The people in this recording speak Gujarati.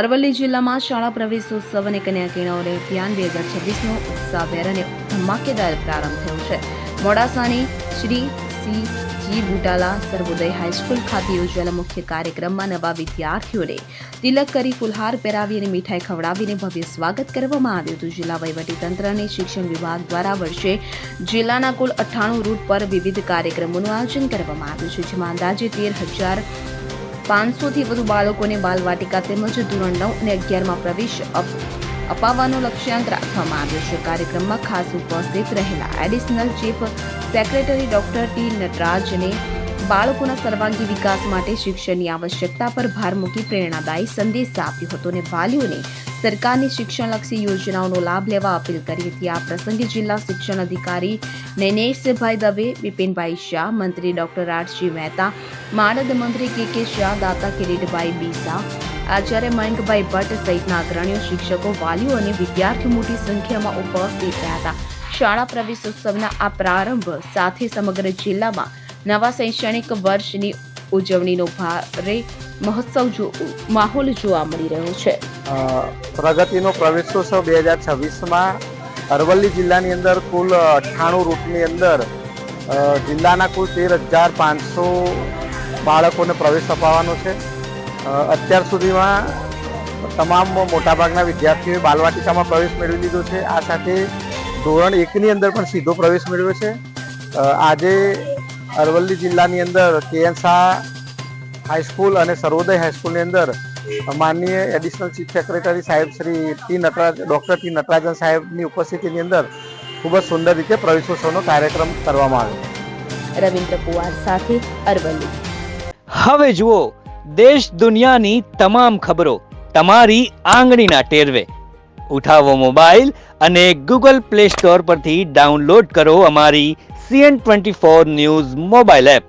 અરવલ્લી જિલ્લામાં શાળા પ્રવેશોત્સવ અને કન્યા કેળવણી અભિયાન 2026નો ઉત્સાહભેર અને ધમાકેદાર પ્રારંભ થયો છે. મોડાસાની શ્રી સી.જી. બુટાલા સર્વોદય હાઈસ્કૂલ ખાતે યોજાયેલા મુખ્ય કાર્યક્રમમાં નવા વિદ્યાર્થીઓને તિલક કરી ફુલહાર પહેરાવી અને મીઠાઈ ખવડાવીને ભવ્ય સ્વાગત કરવામાં આવ્યું હતું. જિલ્લા વહીવટીતંત્ર અને શિક્ષણ વિભાગ દ્વારા વર્ષે જિલ્લાના કુલ 98 રૂટ પર વિવિધ કાર્યક્રમોનું આયોજન કરવામાં આવ્યું છે, જેમાં અંદાજે 13,500થી વધુ બાળકોને બાલવાટિકા તેમજ ધોરણ 9 અને 11માં પ્રવેશ અપાવવાનો લક્ષ્યાંક રાખવામાં આવ્યો છે. કાર્યક્રમમાં ખાસ ઉપસ્થિત રહેલા additional chief secretary doctor T નટરાજને બાળકોના સર્વાંગી વિકાસ માટે શિક્ષણની આવશ્યકતા પર ભાર મૂકી પ્રેરણાદાયી સંદેશ આપ્યો હતો અને વાલીઓને સરકારની શિક્ષણલક્ષી યોજનાઓનો લાભ લેવા અપીલ કરી હતી. આ પ્રસંગે જિલ્લા શિક્ષણ અધિકારી નૈનેશભાઈ દવે, બિપિનભાઈ શાહ, મંત્રી ડોક્ટર આરજી મહેતા, માનદ મંત્રી કે શાહ, દાતા કિરીટભાઈ બીસા, આચાર્ય મયંકભાઈ ભટ્ટ સહિતના અગ્રણીઓ, શિક્ષકો, વાલીઓ અને વિદ્યાર્થીઓ મોટી સંખ્યામાં ઉપસ્થિત રહ્યા હતા. શાળા પ્રવેશોત્સવના આ પ્રારંભ સાથે સમગ્ર જિલ્લામાં નવા શૈક્ષણિક વર્ષની ઉજવણીનો ભારે માહોલ જોવા મળી રહ્યો છે. પ્રગતિનો પ્રવેશોત્સવ 2026માં અરવલ્લી જિલ્લાની અંદર કુલ 98 રૂટની અંદર જિલ્લાના કુલ 13,500 બાળકોને પ્રવેશ અપાવવાનો છે. અત્યાર સુધીમાં તમામ મોટાભાગના વિદ્યાર્થીઓએ બાલવાટિકામાં પ્રવેશ મેળવી લીધો છે. આ સાથે ધોરણ 1ની અંદર પણ સીધો પ્રવેશ મેળવ્યો છે. આજે અરવલ્લી જિલ્લાની અંદર કે.એન. શાહ હાઈસ્કૂલ અને સર્વોદય હાઈસ્કૂલની અંદર માનનીય એડિશનલ ચીફ સેક્રેટરી સાહેબ શ્રી ડોક્ટર ટી નટરાજન સાહેબની ઉપસ્થિતિની અંદર ખૂબ જ સુંદર રીતે પ્રવેશોત્સવનો કાર્યક્રમ કરવામાં આવ્યો. રવિન્દ્ર પુવાર સાથે અરવલ્લી. હવે જુઓ દેશ દુનિયાની તમામ ખબરો તમારી આંગળીના ટેરવે. ઉઠાવો મોબાઈલ અને ગૂગલ પ્લે સ્ટોર પરથી ડાઉનલોડ કરો અમારી CN24 ન્યૂઝ મોબાઈલ એપ.